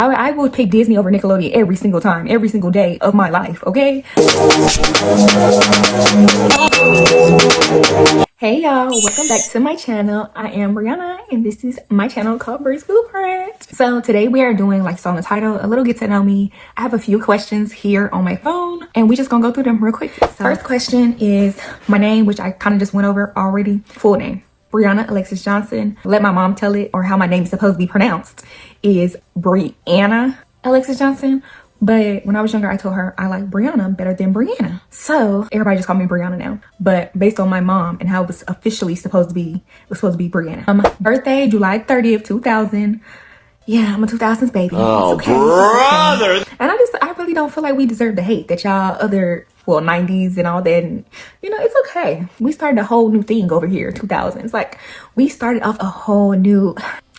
I would pick Disney over Nickelodeon every single time, every single day of my life, okay? Hey y'all, welcome back to my channel. I am Brianna and this is my channel called Bree's Blueprint. So today we are doing, like saw in the title, a little get to know me. I have a few questions here on my phone and we just gonna go through them real quick. So first question is my name, which I kind of just went over already. Full name, Brianna Alexis Johnson. Let my mom tell it, or how my name is supposed to be pronounced, is Brianna Alexis Johnson. But when I was younger, I told her I like Brianna better than Brianna. So everybody just called me Brianna now. But based on my mom and how it was officially supposed to be, it was supposed to be Brianna. Birthday, July 30th, 2000. Yeah, I'm a 2000s baby. Oh, it's okay. brother. It's okay. And I really don't feel like we deserve the hate that y'all other, well, 90s and all that. And, you know, it's okay. We started a whole new thing over here, 2000s. Like, we started off a whole new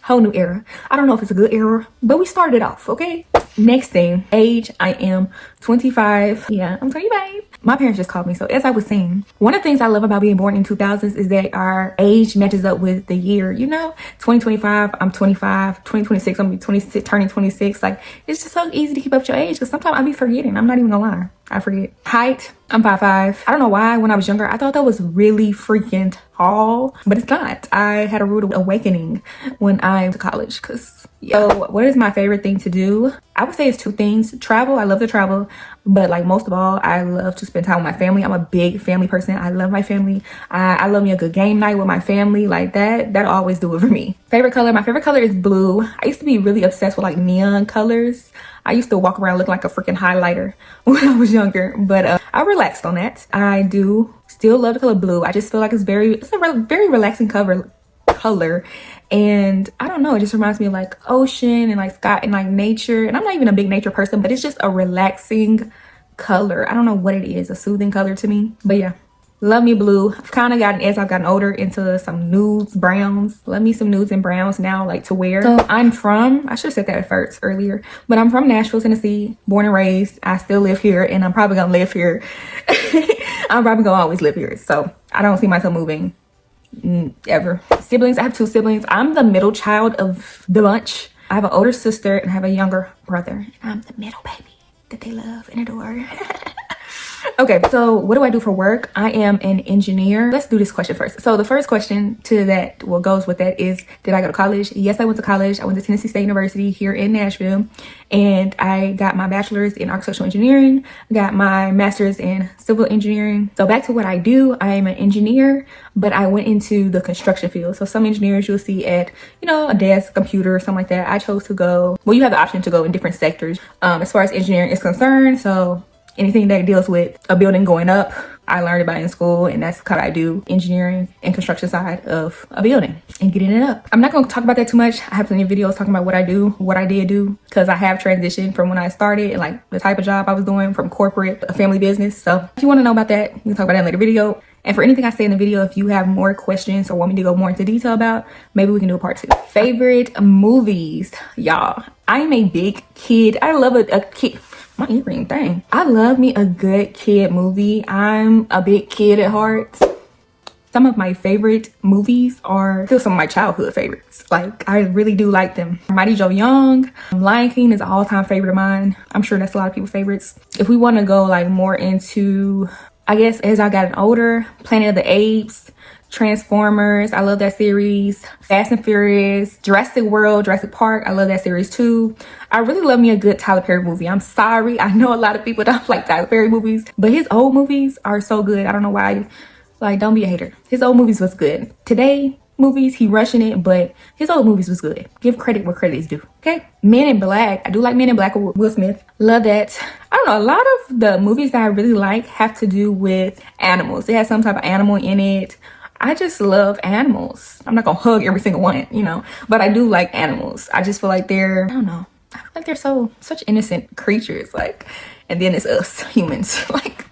era. I don't know if it's a good era, but we started off, okay? Next thing, age, I am 25. Yeah, I'm 25. My parents just called me. So as I was saying, one of the things I love about being born in 2000s is that our age matches up with the year, you know? 2025, I'm 25. 2026, I'm gonna be 26, turning 26. Like, it's just so easy to keep up your age because sometimes I be forgetting. I'm not even gonna lie. I forget. Height, I'm 5'5". I don't know why when I was younger, I thought that was really freaking tall, but it's not. I had a rude awakening when I went to college because, yo, what is my favorite thing to do? I would say it's two things. Travel, I love to travel, but like most of all, I love to spend time with my family. I'm a big family person. I love my family. I love me a good game night with my family, like that'll always do it for me. Favorite color, my favorite color is blue. I used to be really obsessed with like neon colors. I used to walk around looking like a freaking highlighter when I was younger, but I relaxed on that. I do still love the color blue. I just feel like it's a very relaxing color. And I don't know, it just reminds me of like ocean and like sky and like nature. And I'm not even a big nature person, but it's just a relaxing color. I don't know what it is, a soothing color to me. But yeah, love me blue. I've kind of gotten, as I've gotten older, into some nudes, browns. Love me some nudes and browns now, like to wear. So I'm from, I should have said that at first earlier, but I'm from Nashville, Tennessee, born and raised. I still live here and I'm probably gonna live here. I'm probably gonna always live here. So I don't see myself moving ever. Siblings, I have two siblings. I'm the middle child of the bunch. I have an older sister and I have a younger brother. And I'm the middle baby that they love and adore. Okay, so what do I do for work? I am an engineer. Let's do this question first. So the first question to that, what goes with that is, did I go to college? Yes, I went to college. I went to Tennessee State University here in Nashville, and I got my bachelor's in architectural engineering. I got my master's in civil engineering. So back to what I do, I am an engineer, but I went into the construction field. So some engineers you'll see at, you know, a desk, computer, something like that. I chose to go, well, you have the option to go in different sectors as far as engineering is concerned. So anything that deals with a building going up, I learned about it in school, and that's how I do engineering and construction side of a building and getting it up. I'm not going to talk about that too much. I have plenty of videos talking about what I do, what I did do, because I have transitioned from when I started and like the type of job I was doing from corporate, a family business. So if you want to know about that, we can talk about that in a later video. And for anything I say in the video, if you have more questions or want me to go more into detail about, maybe we can do a part 2. Favorite movies, y'all. I am a big kid. I love a kid. My earring thing. I love me a good kid movie. I'm a big kid at heart. Some of my favorite movies are still some of my childhood favorites. Like, I really do like them. Mighty Joe Young, Lion King is an all-time favorite of mine. I'm sure that's a lot of people's favorites. If we want to go like more into, I guess as I got older, Planet of the Apes, Transformers, I love that series. Fast and Furious, Jurassic World, Jurassic Park, I love that series too. I really love me a good Tyler Perry movie. I'm sorry, I know a lot of people don't like Tyler Perry movies, but his old movies are so good. I don't know why, like, don't be a hater. His old movies was good. Today movies, he rushing it, but his old movies was good. Give credit where credit is due, okay? Men in Black, I do like Men in Black with Will Smith. Love that. I don't know, a lot of the movies that I really like have to do with animals. It has some type of animal in it. I just love animals. I'm not gonna hug every single one, you know, but I do like animals. I just feel like they're, I don't know, I feel like they're such innocent creatures, like, and then it's us humans. Like,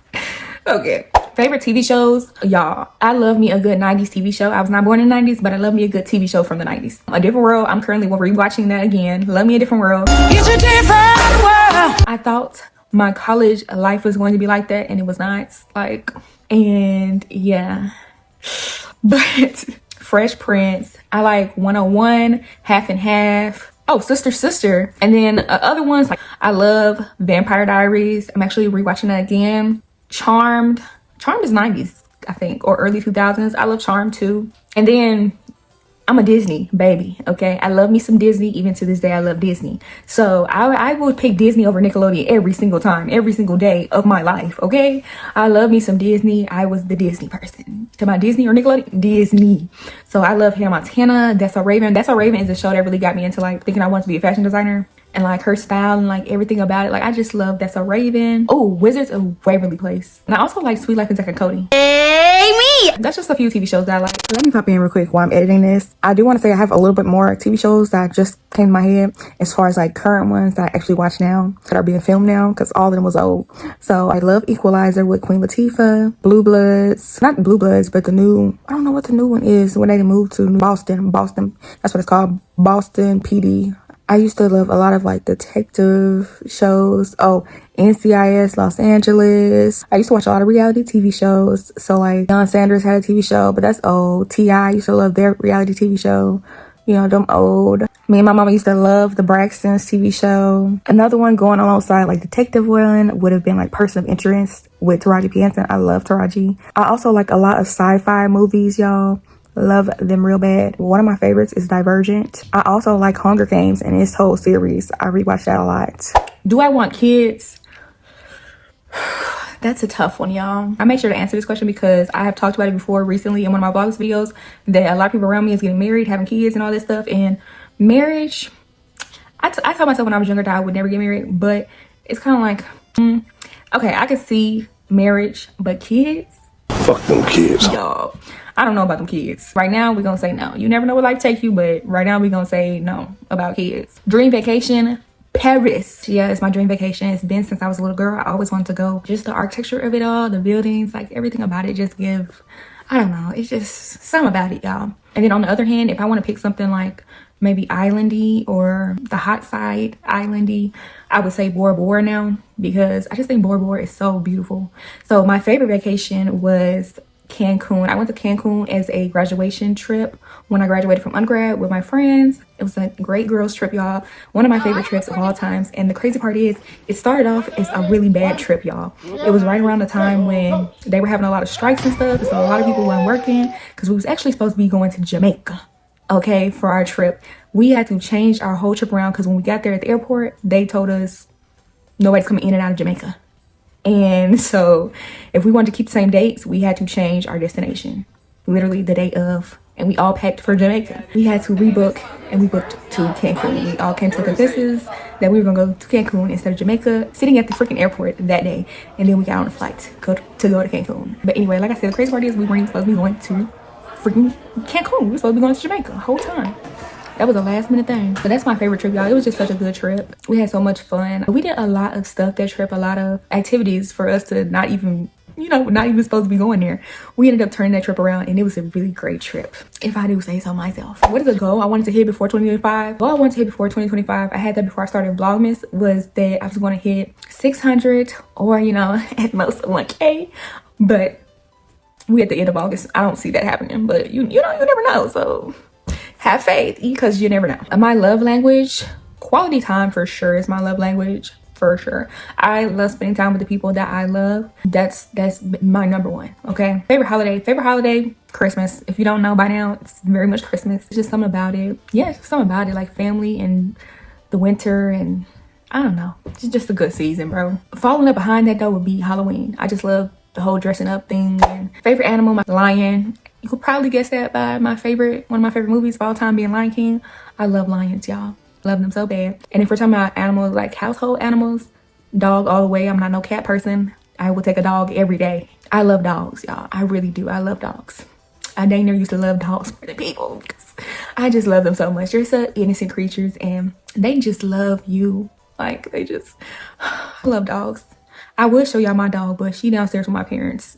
okay. Favorite TV shows, y'all. I love me a good 90s TV show. I was not born in the 90s, but I love me a good TV show from the 90s. A Different World, I'm currently rewatching that again. Love me a Different World. It's a different world. I thought my college life was going to be like that, and it was not. Like, and yeah. But Fresh Prince, I like 101, Half and Half, Oh, Sister Sister. And then other ones, like I love Vampire Diaries. I'm actually rewatching that again. Charmed. Charmed is 90s, I think, or early 2000s. I love Charmed too. And then I'm a Disney baby, okay? I love me some Disney. Even to this day, I love Disney. So I would pick Disney over Nickelodeon every single time, every single day of my life, okay? I love me some Disney. I was the Disney person. To my Disney or Nickelodeon? Disney. So I love Hannah Montana. That's So Raven. That's So Raven is a show that really got me into like thinking I wanted to be a fashion designer. And like her style and like everything about it. Like I just love That's So Raven. Oh, Wizards of Waverly Place. And I also like Sweet Life and Zack and Cody. Hey, me! That's just a few TV shows that I like. Let me pop in real quick while I'm editing this. I do want to say I have a little bit more TV shows that just came to my head as far as like current ones that I actually watch now that are being filmed now because all of them was old. So I love Equalizer with Queen Latifah, Blue Bloods, not Blue Bloods, but the new, I don't know what the new one is when they moved to Boston. That's what it's called, Boston PD. I used to love a lot of like detective shows. Oh, NCIS Los Angeles. I used to watch a lot of reality TV shows. So like Deion Sanders had a TV show, but that's old. T.I. used to love their reality TV show. You know, them old. Me and my mama used to love the Braxtons TV show. Another one going alongside like detective one would have been like Person of Interest with Taraji P. Henson. I love Taraji. I also like a lot of sci-fi movies, y'all. Love them real bad. One of my favorites is Divergent. I also like Hunger Games and its whole series. I rewatch that a lot. Do I want kids? That's a tough one, y'all. I make sure to answer this question because I have talked about it before recently in one of my vlogs videos that a lot of people around me is getting married, having kids and all this stuff. And marriage, I told myself when I was younger that I would never get married, but it's kind of like, okay, I can see marriage, but kids? Fuck them kids. Y'all, I don't know about them kids. Right now, we're gonna say no. You never know where life take you, but right now we're gonna say no about kids. Dream vacation, Paris. Yeah, it's my dream vacation. It's been since I was a little girl. I always wanted to go. Just the architecture of it all, the buildings, like everything about it just give, I don't know, it's just something about it, y'all. And then on the other hand, if I want to pick something like maybe islandy or the hot side islandy, I would say Bora Bora now because I just think Bora Bora is so beautiful. So my favorite vacation was Cancun. I went to Cancun as a graduation trip when I graduated from undergrad with my friends. It was a great girls trip, y'all. One of my favorite trips of all times. And the crazy part is it started off as a really bad trip, y'all. It was right around the time when they were having a lot of strikes and stuff, so a lot of people weren't working because we was actually supposed to be going to Jamaica, okay, for our trip. We had to change our whole trip around because when we got there at the airport, they told us nobody's coming in and out of Jamaica. And so if we wanted to keep the same dates, we had to change our destination literally the day of, and we all packed for Jamaica. We had to rebook, and we booked to Cancun. We all came to a consensus that we were gonna go to Cancun instead of Jamaica, sitting at the freaking airport that day. And then we got on a flight to go to Cancun. But anyway, like I said, the crazy part is we weren't even supposed to be going to freaking Cancun. We were supposed to be going to Jamaica the whole time. That was a last minute thing. But that's my favorite trip, y'all. It was just such a good trip. We had so much fun. We did a lot of stuff that trip, a lot of activities for us to not even, you know, not even supposed to be going there. We ended up turning that trip around and it was a really great trip, if I do say so myself. What is a goal I wanted to hit before 2025? Goal I wanted to hit before 2025, I had that before I started Vlogmas, was that I was going to hit 600 or, you know, at most 1K. But we at the end of August, I don't see that happening. But you know, you never know. So have faith because you never know. My love language, quality time for sure is my love language, for sure. I love spending time with the people that I love. That's my number one, okay? Favorite holiday, Christmas. If you don't know by now, it's very much Christmas. It's just something about it. Yeah, it's just something about it, like family and the winter, and I don't know. It's just a good season, bro. Following up behind that though would be Halloween. I just love the whole dressing up thing. And favorite animal, my lion. You could probably guess that by one of my favorite movies of all time being Lion King. I love lions, y'all. Love them so bad. And if we're talking about animals, like household animals, dog all the way. I'm not no cat person. I will take a dog every day. I love dogs, y'all. I really do. I love dogs. I dang near used to love dogs more than people because I just love them so much. They're such innocent creatures and they just love you. Like they just, I love dogs. I would show y'all my dog, but she downstairs with my parents,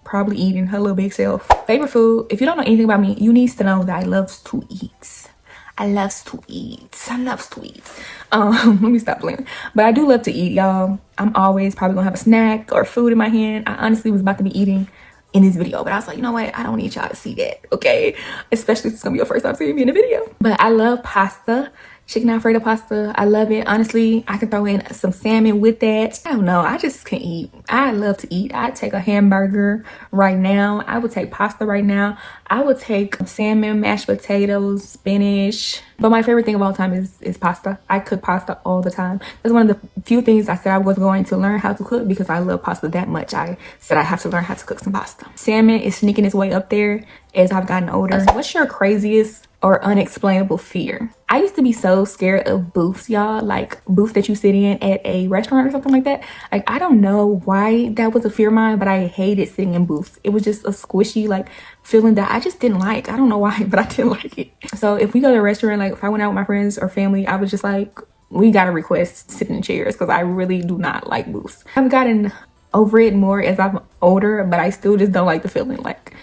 probably eating her little big self. Favorite food, if you don't know anything about me, you need to know that I loves to eat. I loves to eat. Let me stop playing. But I do love to eat, y'all. I'm always probably gonna have a snack or food in my hand. I honestly was about to be eating in this video, but I was like, you know what? I don't need y'all to see that, okay? Especially if it's gonna be your first time seeing me in a video. But I love pasta, Chicken Alfredo pasta, I love it. Honestly, I can throw in some salmon with that. I don't know, I just can eat. I love to eat. I'd take a hamburger right now. I would take pasta right now. I would take salmon, mashed potatoes, spinach. But my favorite thing of all time is pasta. I cook pasta all the time. That's one of the few things I said I was going to learn how to cook because I love pasta that much. I said I have to learn how to cook some pasta. Salmon is sneaking its way up there as I've gotten older. What's your craziest or unexplainable fear? I used to be so scared of booths, y'all, like booths that you sit in at a restaurant or something like that. Like, I don't know why that was a fear of mine, but I hated sitting in booths. It was just a squishy like feeling that I just didn't like. I don't know why, but I didn't like it. So if we go to a restaurant, like if I went out with my friends or family, I was just like, we gotta request sitting in chairs because I really do not like booths. I've gotten over it more as I'm older, but I still just don't like the feeling. Like,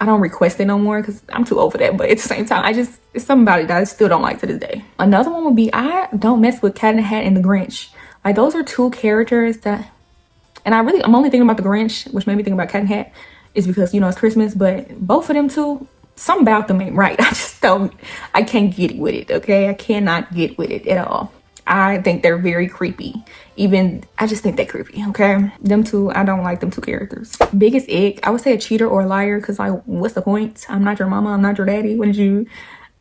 I don't request it no more because I'm too old for that. But at the same time, it's something about it that I still don't like to this day. Another one would be, I don't mess with Cat in the Hat and the Grinch. Like, those are two characters that, and I'm only thinking about the Grinch, which made me think about Cat in the Hat, is because, you know, it's Christmas. But both of them two, something about them ain't right. I can't get with it, okay? I cannot get with it at all. I think they're very creepy. I just think they're creepy, okay? Them two, I don't like them two characters. Biggest ick, I would say a cheater or a liar, because like, what's the point? I'm not your mama, I'm not your daddy. What you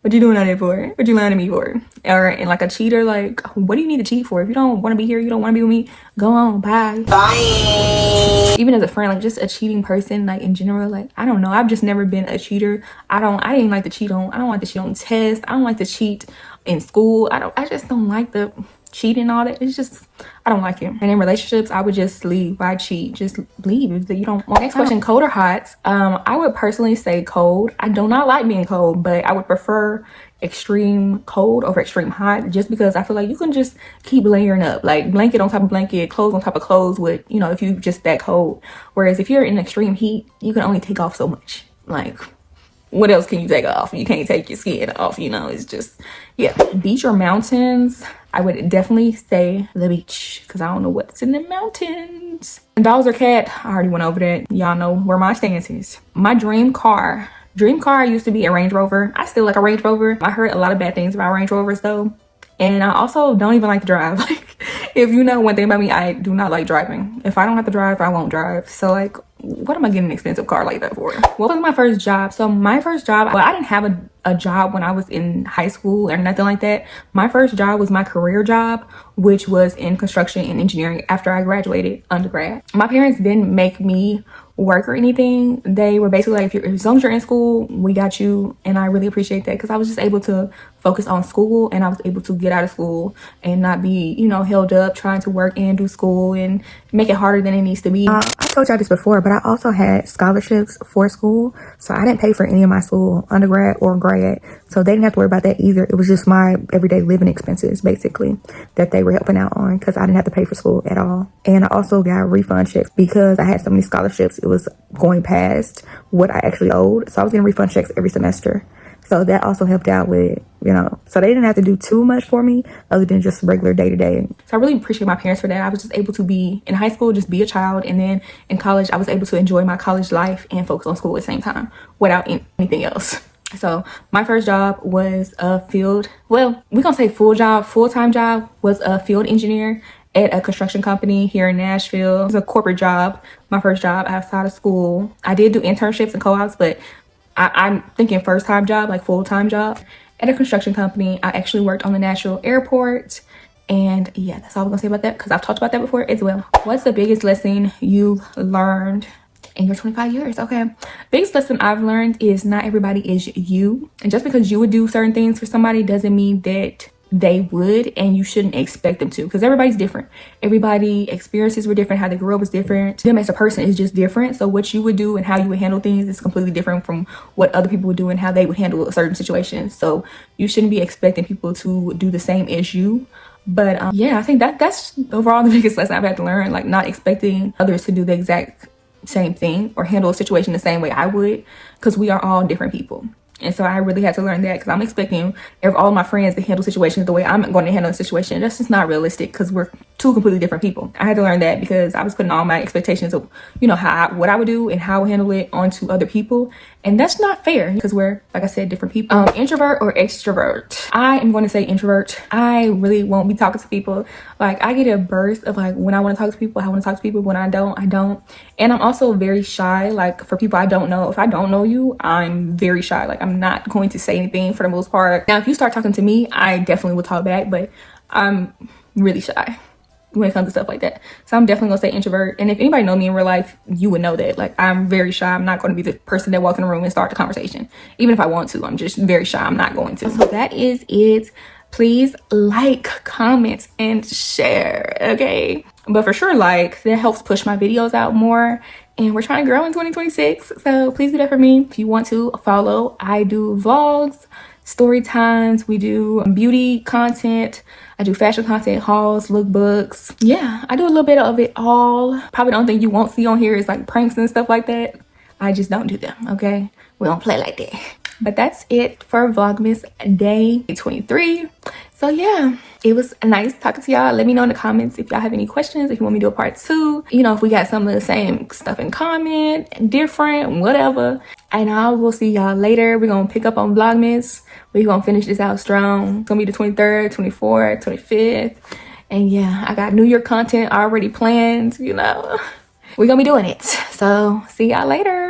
doing out there for? What you lying to me for? And like a cheater, like, what do you need to cheat for? If you don't want to be here, you don't want to be with me, go on, bye. Bye. Even as a friend, like just a cheating person, like in general, like, I don't know. I've just never been a cheater. I didn't like to cheat I don't like to cheat on tests. I don't like to cheat in school. I just don't like the cheating and all that. It's just, I don't like it. And in relationships, I would just leave. Why cheat? Just leave if you don't want. Next question, cold or hot? I would personally say cold. I do not like being cold, but I would prefer extreme cold over extreme hot, just because I feel like you can just keep layering up, like blanket on top of blanket, clothes on top of clothes, with, you know, if you just that cold. Whereas if you're in extreme heat, you can only take off so much. Like, what else can you take off? You can't take your skin off, you know. It's just, yeah. Beach or mountains? I would definitely say the beach, because I don't know what's in the mountains. Dogs or cat? I already went over that. Y'all know where my stance is. My dream car used to be a Range Rover. I still like a Range Rover. I heard a lot of bad things about Range Rovers though. And I also don't even like to drive. Like, if you know one thing about me, I do not like driving. If I don't have to drive, I won't drive. So like, what am I getting an expensive car like that for? What was my first job? So my first job, well, I didn't have a job when I was in high school or nothing like that. My first job was my career job, which was in construction and engineering after I graduated undergrad. My parents didn't make me work or anything. They were basically like, as long as you're in school, we got you. And I really appreciate that, because I was just able to focus on school, and I was able to get out of school and not be, you know, held up trying to work and do school and make it harder than it needs to be. I told y'all this before, but I also had scholarships for school, so I didn't pay for any of my school, undergrad or grad, so they didn't have to worry about that either. It was just my everyday living expenses basically that they were helping out on, because I didn't have to pay for school at all. And I also got refund checks because I had so many scholarships. It was going past what I actually owed, so I was getting refund checks every semester. So that also helped out with, you know, so they didn't have to do too much for me other than just regular day to day. So I really appreciate my parents for that. I was just able to be in high school, just be a child. And then in college, I was able to enjoy my college life and focus on school at the same time without anything else. So my first job was a field, well, we're gonna say full-time job was a field engineer at a construction company here in Nashville. It was a corporate job, my first job outside of school. I did do internships and co-ops, but I'm thinking first time job, like full-time job at a construction company. I actually worked on the Nashville airport. And yeah, that's all I'm gonna say about that, because I've talked about that before as well. What's the biggest lesson you've learned in your 25 years? Okay, biggest lesson I've learned is not everybody is you. And just because you would do certain things for somebody doesn't mean that they would, and you shouldn't expect them to, because everybody's different. Everybody experiences were different. How they grew up was different. Them as a person is just different. So what you would do and how you would handle things is completely different from what other people would do and how they would handle certain situations. So you shouldn't be expecting people to do the same as you. But yeah, I think that's overall the biggest lesson I've had to learn, like not expecting others to do the exact same thing or handle a situation the same way I would, because we are all different people. And so I really had to learn that, because I'm expecting all of my friends to handle situations the way I'm going to handle a situation. That's just not realistic, because we're two completely different people. I had to learn that because I was putting all my expectations of, you know, what I would do and how I would handle it onto other people. And that's not fair because we're, like I said, different people. Introvert or extrovert? I am going to say introvert. I really won't be talking to people. Like, I get a burst of like when I want to talk to people, I want to talk to people. When I don't, I don't. And I'm also very shy. Like, for people I don't know, if I don't know you, I'm very shy. Like, I'm not going to say anything for the most part. Now, if you start talking to me, I definitely will talk back, but I'm really shy when it comes to stuff like that. So I'm definitely gonna say introvert. And if anybody know me in real life, you would know that. Like, I'm very shy. I'm not going to be the person that walks in the room and start the conversation. Even if I want to, I'm just very shy. I'm not going to. So that is it. Please like, comment, and share, okay? But for sure, like, that helps push my videos out more. And we're trying to grow in 2026. So please do that for me. If you want to follow, I do vlogs, story times, we do beauty content, I do fashion content, hauls, lookbooks. Yeah, I do a little bit of it all. Probably the only thing you won't see on here is like pranks and stuff like that. I just don't do them, okay? We don't play like that. But that's it for Vlogmas Day 23. So yeah, it was nice talking to y'all. Let me know in the comments if y'all have any questions, if you want me to do a part 2. You know, if we got some of the same stuff in common, different, whatever. And I will see y'all later. We're gonna pick up on Vlogmas. We're gonna finish this out strong. It's gonna be the 23rd, 24th, 25th. And yeah, I got New Year content already planned, you know. We're gonna be doing it. So see y'all later.